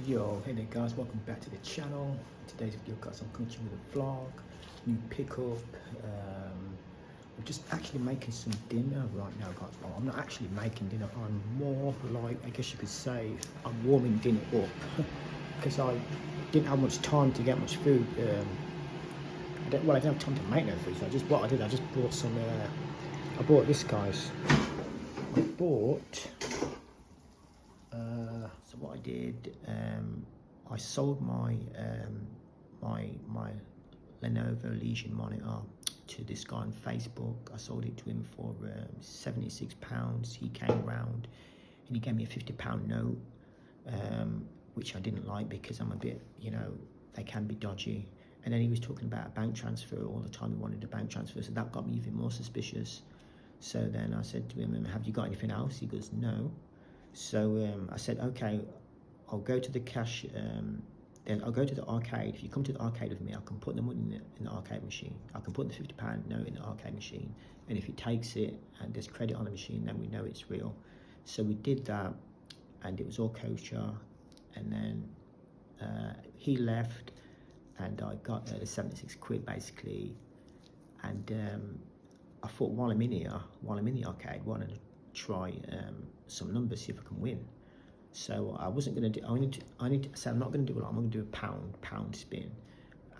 Yo, hey there guys, welcome back to the channel. Today's video guys, I'm coming to you with a vlog, new pickup. I'm just actually making some dinner right now guys. Well, I'm not actually making dinner, I'm more like, I guess you could say, I'm warming dinner up because I didn't have much time to get much food. I didn't have time to make no food, so I just bought some, I bought this guys. I bought so what I did, I sold my my Lenovo Legion monitor to this guy on Facebook. I sold it to him for £76. He came round and he gave me a £50 note, which I didn't like because I'm a bit, they can be dodgy. And then he was talking about a bank transfer all the time. He wanted a bank transfer, so that got me even more suspicious. So then I said to him, have you got anything else? He goes, no. So I said, okay, I'll go to the cash, then I'll go to the arcade. If you come to the arcade with me, I can put the money in the arcade machine. I can put the £50 note in the arcade machine. And if he takes it and there's credit on the machine, then we know it's real. So we did that and it was all kosher. And then he left and I got the 76 quid basically. And I thought while I'm in the arcade, why don't I try some numbers, see if I can win. So I wasn't going to do, I need to say I'm not going to do a lot, I'm going to do a pound spin.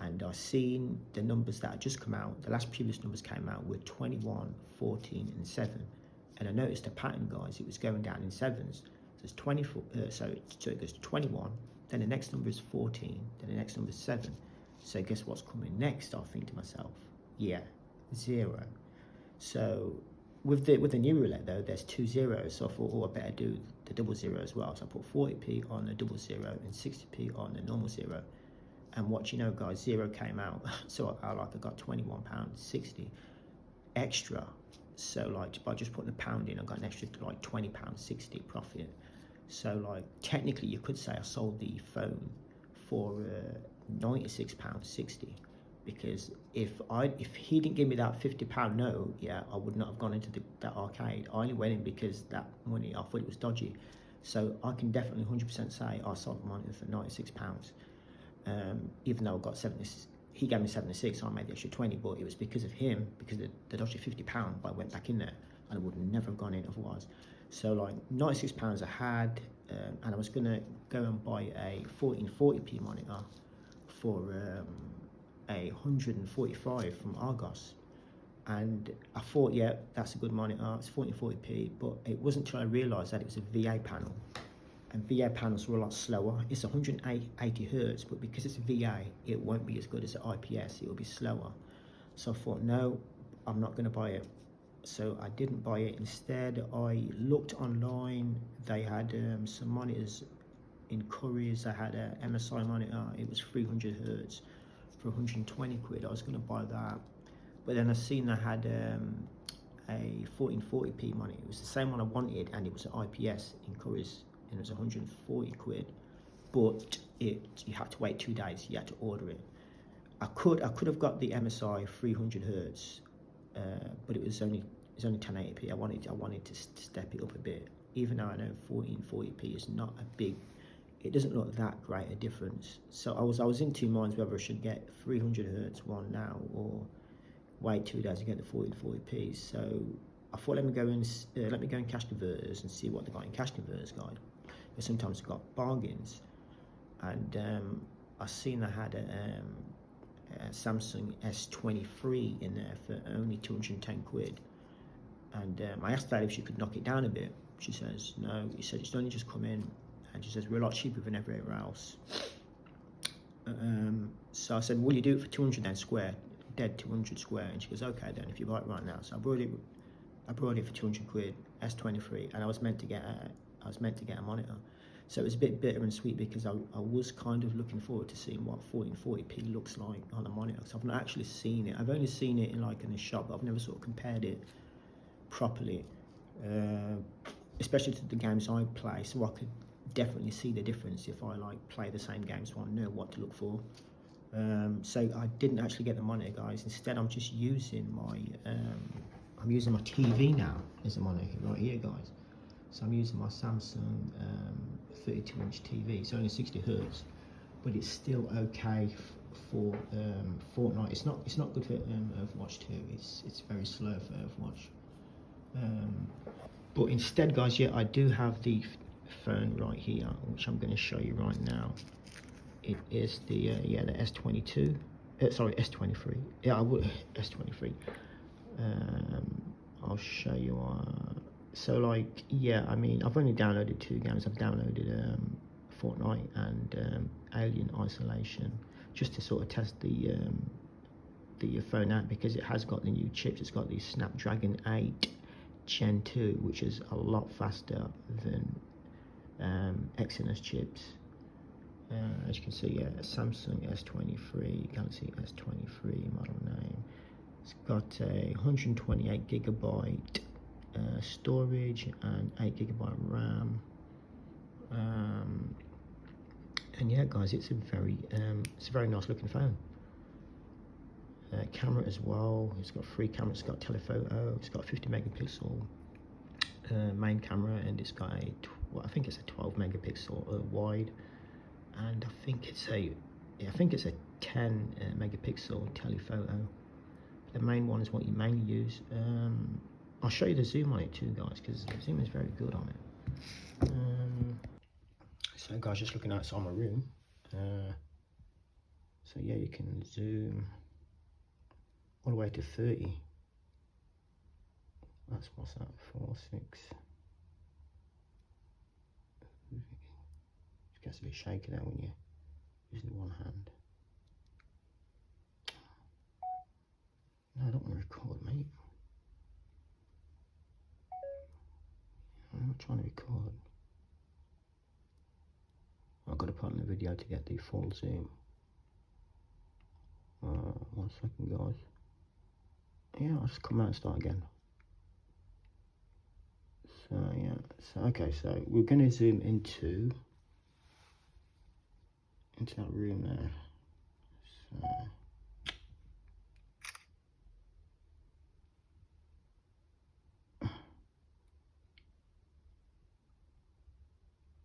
And I seen the numbers that had just come out, the last previous numbers came out were 21, 14 and 7. And I noticed a pattern guys, it was going down in sevens. So it's 24, so it goes to 21, then the next number is 14, then the next number is 7. So guess what's coming next? I think to myself, yeah, 0. So with the new roulette though, there's 2 zeros, so I thought, oh, I better do the double zero as well. So I put 40p on the double zero and 60p on the normal zero. And what you know, guys, 0 came out, so I got £21.60 extra. So like by just putting a pound in, I got an extra like £20.60 profit. So like technically, you could say I sold the phone for £96.60. Because if he didn't give me that £50 note, yeah, I would not have gone into that arcade. I only went in because that money, I thought it was dodgy. So I can definitely 100% say I sold the monitor for £96. Even though I got 70, he gave me 76, so I made the extra 20, but it was because of him, because of the dodgy £50, but I went back in there and I would never have gone in otherwise. So like £96 I had, and I was gonna go and buy a 1440p monitor for 145 from Argos, and I thought, yeah, that's a good monitor, it's 1440p, but it wasn't until I realised that it was a VA panel, and VA panels were a lot slower. It's 180 hertz, but because it's VA, it won't be as good as an IPS, it will be slower. So I thought, no, I'm not going to buy it. So I didn't buy it. Instead, I looked online. They had some monitors in Curry's. I had a MSI monitor, it was 300 hertz for 120 quid. I was going to buy that, but then I seen I had a 1440p monitor. It was the same one I wanted, and it was an IPS in Curry's, and it was 140 quid. But you had to wait 2 days. You had to order it. I could have got the MSI 300 hertz, but it was only 1080p. I wanted to step it up a bit, even though I know 1440p is not a big. It doesn't look that great a difference. So I was in two minds whether I should get 300 hertz one now or wait 2 days and get the 1440p. So I thought let me go in cash converters and see what they got in cash converters, guys. Because sometimes they've got bargains. And I seen they had a Samsung S23 in there for only 210 quid. And I asked her if she could knock it down a bit. She says no. He said it's only just come in. And she says, we're a lot cheaper than everywhere else. So I said, will you do it for 200 then square? Dead 200 square. And she goes, okay then, if you buy it right now. So I brought it for 200 quid, S23, and I was meant to get a monitor. So it was a bit bitter and sweet because I was kind of looking forward to seeing what 1440p looks like on a monitor. So I've not actually seen it. I've only seen it in a shop, but I've never sort of compared it properly, especially to the games I play. So I could definitely see the difference if I play the same games, so I know what to look for. So I didn't actually get the monitor, guys. Instead, I'm just using my TV now as a monitor right here, guys. So I'm using my Samsung 32-inch TV. It's only 60 hertz, but it's still okay for Fortnite. It's not good for Overwatch 2. It's very slow for Overwatch. But instead, guys, yeah, I do have the phone right here, which I'm going to show you right now. It is the yeah, the S22. Sorry, S23. Yeah, I would S23. I'll show you. So like, yeah, I mean, I've only downloaded 2 games. I've downloaded Fortnite and Alien Isolation, just to sort of test the phone out, because it has got the new chips. It's got the Snapdragon 8 Gen 2, which is a lot faster than Exynos chips. As you can see, yeah, Samsung S23, Galaxy S23 model name. It's got a 128 gigabyte storage and 8 gigabyte RAM. And yeah, guys, it's a very nice looking phone. Camera as well. It's got 3 cameras. It's got telephoto. It's got 50 megapixel main camera, and it's got a I think it's a 12 megapixel wide, and I think it's a 10 megapixel telephoto. The main one is what you mainly use. I'll show you the zoom on it too, guys, because the zoom is very good on it. So guys, just looking outside my room. So yeah, you can zoom all the way to 30. That's what's that, 4, 6. It gets a bit shaky there when you're using one hand. No, I don't want to record, mate. I'm not trying to record. I've got to put on the video to get the full zoom. 1 second, guys. Yeah, I'll just come out and start again. So yeah, so okay, so we're going to zoom into that room there. So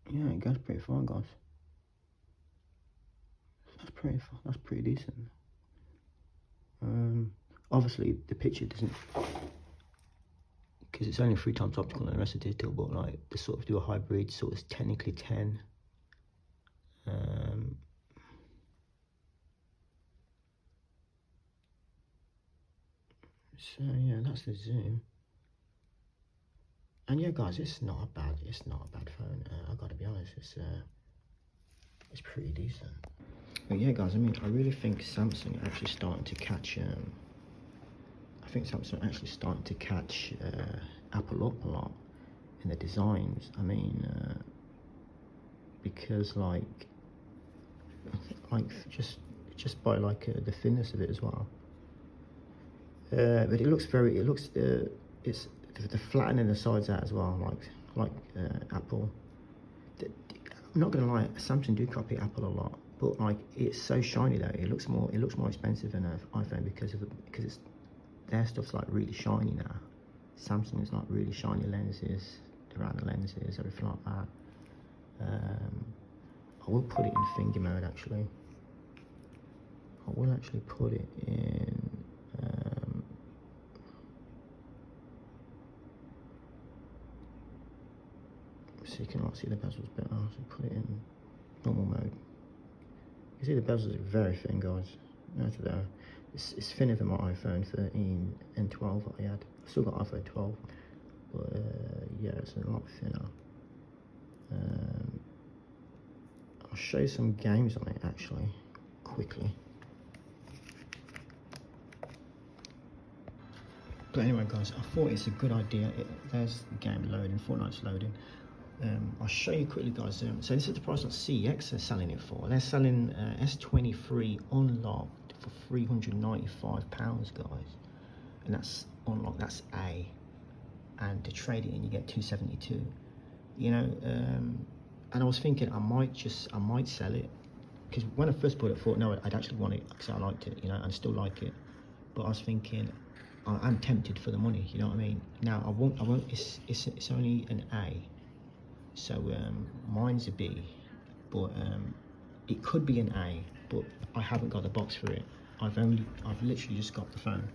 yeah, it goes pretty far, guys. That's pretty decent. Obviously the picture doesn't, because it's only 3 times optical and the rest is digital, but like to sort of do a hybrid, sort of technically 10. So yeah, that's the zoom. And yeah, guys, it's not a bad phone. I gotta be honest, it's pretty decent. But yeah, guys, I mean, I really think Samsung are actually starting to catch. I think Samsung are actually starting to catch Apple up a lot in the designs. I mean, because like just by like the thinness of it as well. But it looks it's the flattening the sides out as well, like Apple. I'm not gonna lie, Samsung do copy Apple a lot, but like it's so shiny though. It looks more expensive than an iPhone because it's their stuff's like really shiny now. Samsung is like really shiny lenses around the lenses, everything like that. I will put it in finger mode actually. I will actually put it in. So you can see the bezels better. So put it in normal mode. You see the bezels are very thin, guys. That's there. It's thinner than my iPhone 13 and 12 that I had. I still got iPhone 12, but yeah, it's a lot thinner. I'll show you some games on it actually, quickly. But anyway, guys, I thought it's a good idea. There's the game loading, Fortnite's loading. I'll show you quickly, guys. So this is the price that CX are selling it for. They're selling S23 unlocked for £395, guys, and that's unlocked. That's A, and to trade it in, you get 272. You know, and I was thinking I might sell it, because when I first bought it, I thought no, I'd actually want it because I liked it, you know, and still like it. But I was thinking I'm tempted for the money, you know what I mean. Now I won't. It's only an A. So mine's a B, but it could be an A, but I haven't got the box for it. I've literally just got the phone.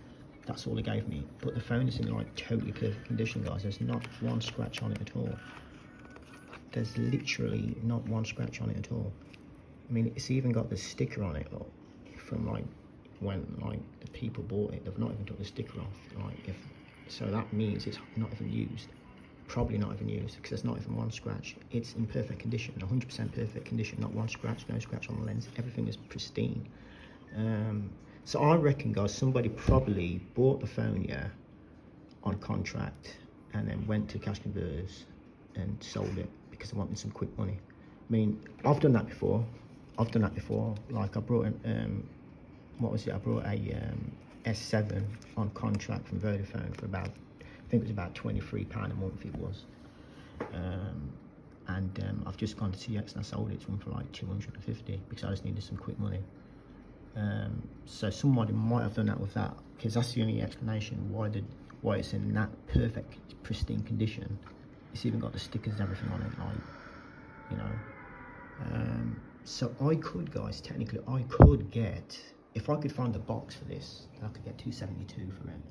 That's all they gave me. But the phone is in like totally perfect condition, guys. There's not one scratch on it at all. There's literally not one scratch on it at all. I mean, it's even got the sticker on it from like when like the people bought it. They've not even took the sticker off. Like so that means it's not even used. Probably not even used, because there's not even one scratch. It's in perfect condition, 100% perfect condition, not one scratch, no scratch on the lens. Everything is pristine. So I reckon, guys, somebody probably bought the phone, yeah, on contract, and then went to cash converters and sold it because they wanted some quick money. I mean, I've done that before. Like I brought what was it? I brought a S7 on contract from Vodafone for about, I think it was about £23 a month it was. I've just gone to CX and I sold it to them for like 250 because I just needed some quick money. So somebody might have done that with that, because that's the only explanation why it's in that perfect, pristine condition. It's even got the stickers and everything on it, like, you know. So I could, guys, technically I could get, if I could find the box for this, I could get 272 for it.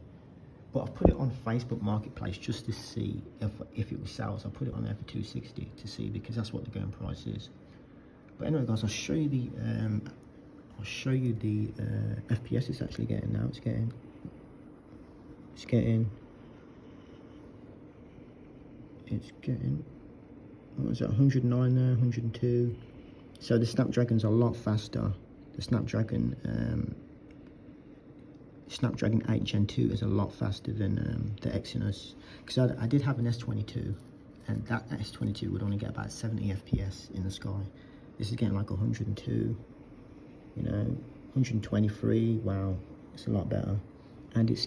But I've put it on Facebook Marketplace just to see if it was sales. I put it on there for 260 to see, because that's what the going price is. But anyway, guys, I'll show you the FPS it's actually getting now. It's getting what was it, 109 there, 102. So the Snapdragon's a lot faster. The Snapdragon 8 Gen 2 is a lot faster than the Exynos, because I did have an S22, and that S22 would only get about 70 FPS in the sky. This is getting like 102, you know, 123. Wow, it's a lot better. And it's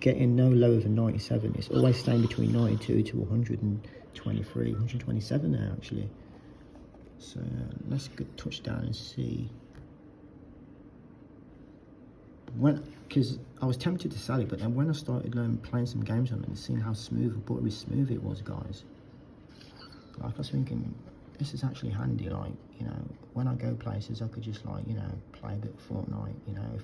getting no lower than 97. It's always staying between 92 to 123, 127 now actually. So let's touch down and see. Because I was tempted to sell it, but then when I started playing some games on it and seeing how smooth and buttery smooth it was, guys, like I was thinking, this is actually handy. Like, you know, when I go places, I could just, like, you know, play a bit of Fortnite. You know,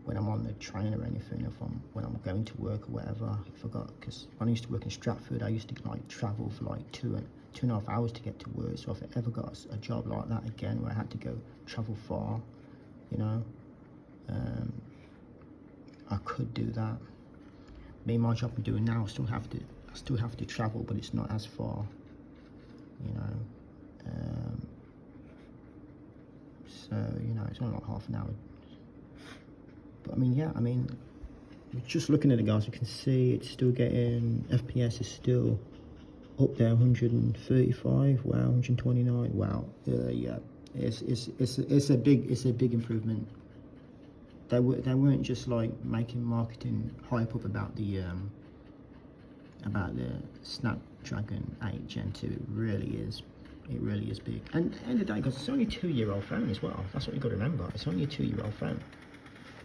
when I'm on the train or anything, when I'm going to work or whatever. Because when I used to work in Stratford, I used to like travel for like 2.5 hours to get to work. So if I ever got a job like that again, where I had to go travel far, you know, I could do that. Me, my job I'm doing now, I still have to travel, but it's not as far, you know. So, you know, it's only like half an hour. But I mean, yeah, I mean, just looking at it, guys, you can see it's still getting, FPS is still up there, 135. Wow, 129. Wow. Yeah, it's a big improvement. They weren't just like making marketing hype up about the Snapdragon 8 Gen 2. It really is big. And at the end of the day, guys, it's only a 2-year-old phone as well. That's what you've got to remember. It's only a 2-year-old phone.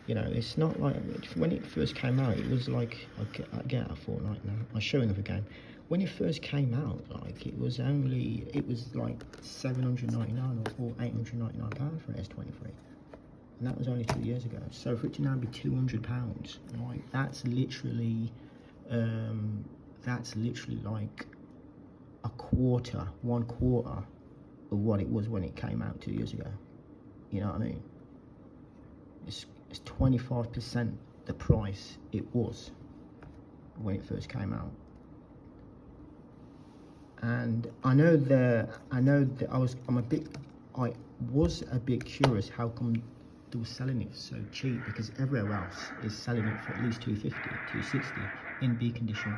You know, it's not like, when it first came out, it was like, I get a Fortnite now. I'll show you another game. When it first came out, like, it was like £799 or £899 for an S23. And that was only 2 years ago. So for it to now be £200, like, that's literally like one quarter of what it was when it came out 2 years ago. You know what I mean? It's 25% the price it was when it first came out. And I was a bit curious how come they were selling it so cheap, because everywhere else is selling it for at least 250, 260 in B condition.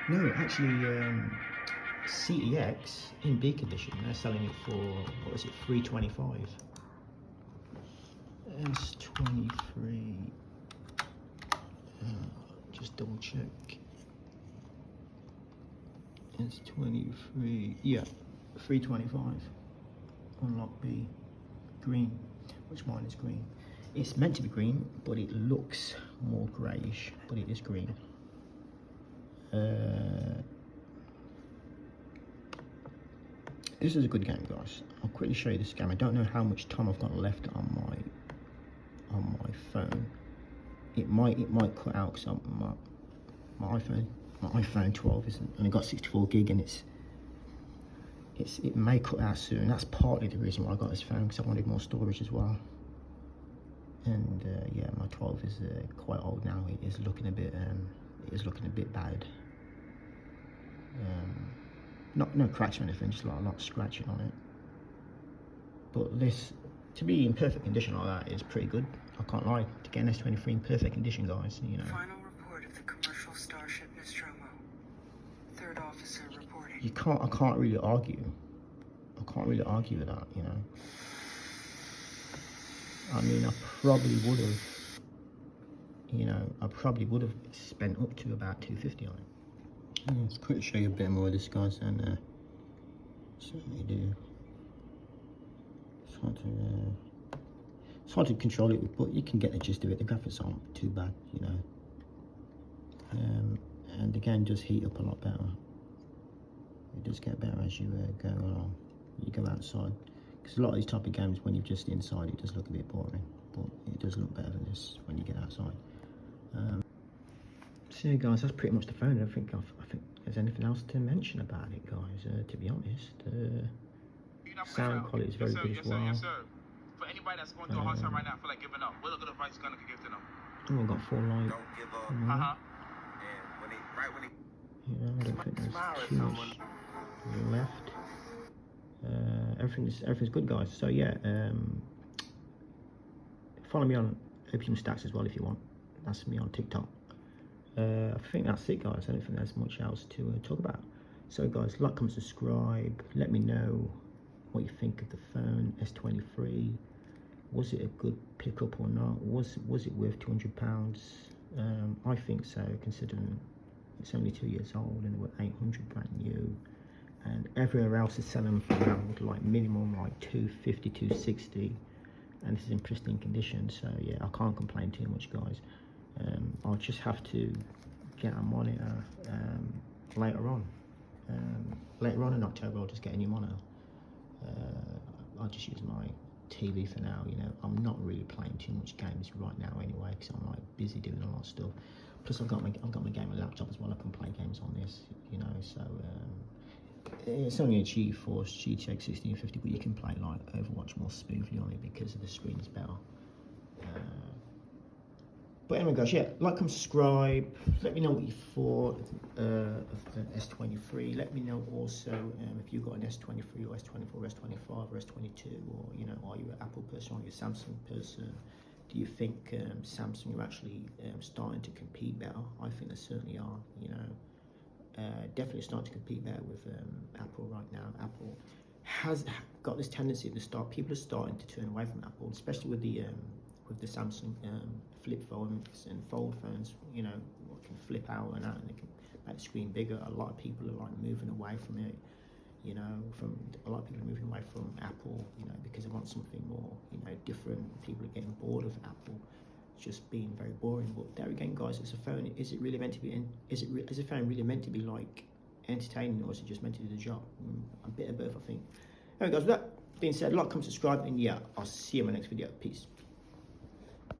No, actually, CEX in B condition, they're selling it for, what is it, 325. S23, just double check. S23, yeah, 325. Unlock B, green, which mine is green. It's meant to be green, but it looks more greyish, but it is green. this is a good game, guys. I'll quickly show you this game. I don't know how much time I've got left on my phone. It might cut out because my iPhone 12 isn't only got 64 gig, and it may cut out soon. That's partly the reason why I got this phone, because I wanted more storage as well. And yeah, my 12 is quite old now. It is looking a bit bad. No cracks or anything, just a lot of scratching on it. But this, to be in perfect condition like that, is pretty good. I can't lie. To get an S23 in perfect condition, guys, you know. Final report of the commercial starship Nostromo. Third officer reporting. I can't really argue. I can't really argue with that, you know. I mean, I probably would have, you know, spent up to about 250 on it. Let's quickly show you a bit more of this, guys, and certainly do. It's hard to control it, but you can get the gist of it. The graphics aren't too bad, you know. And the game does heat up a lot better. It does get better as you go along. You go outside, because a lot of these type of games, when you're just inside, it does look a bit boring, but it does look better than this when you get outside. So yeah, guys, that's pretty much the phone. I think there's anything else to mention about it, guys. To be honest, sound quality is very good as well. Yes, sir. For anybody that's going through a hard time right now, feel like giving up, what good advice you give to them? Oh, we've got 4 light. Don't give up. And when I don't think there's too much left. Everything's good, guys. So yeah, follow me on Opium Stacks as well if you want. That's me on TikTok. I think that's it, guys. I don't think there's much else to talk about. So guys, like, comment, subscribe. Let me know what you think of the phone S23. Was it a good pickup or not? Was it worth £200? I think so, considering it's only 2 years old and they were 800 brand new, and everywhere else is selling for around like minimum like 250, 260, and this is in pristine condition. So yeah, I can't complain too much, guys. I'll just have to get a monitor later on. Later on in October, I'll just get a new monitor. I'll just use my TV for now. You know, I'm not really playing too much games right now anyway, because I'm like busy doing a lot of stuff. Plus, I've got my gaming laptop as well. I can play games on this. You know, so it's only a GeForce GTX 1650, but you can play like Overwatch more smoothly on it because the screen is better. But anyway, guys, yeah, like, comment, subscribe. Let me know what you thought of the S23. Let me know also if you've got an S23 or S24, S25 or S22, or, you know, are you an Apple person or are you a Samsung person? Do you think Samsung are actually starting to compete better? I think they certainly are, you know. Definitely starting to compete better with Apple right now. Apple has got this tendency at the start. People are starting to turn away from Apple, especially with the Samsung flip phones and fold phones, you know, can flip out and out, and they can make the screen bigger. A lot of people are like moving away from it, you know. A lot of people are moving away from Apple, you know, because they want something more, you know, different. People are getting bored of Apple. It's just being very boring. But there again, guys, it's a phone. Is it really meant to be? Is a phone really meant to be like entertaining, or is it just meant to do the job? A bit of both, I think. Anyway, guys, with that being said, like, comment, subscribe, and yeah, I'll see you in my next video. Peace.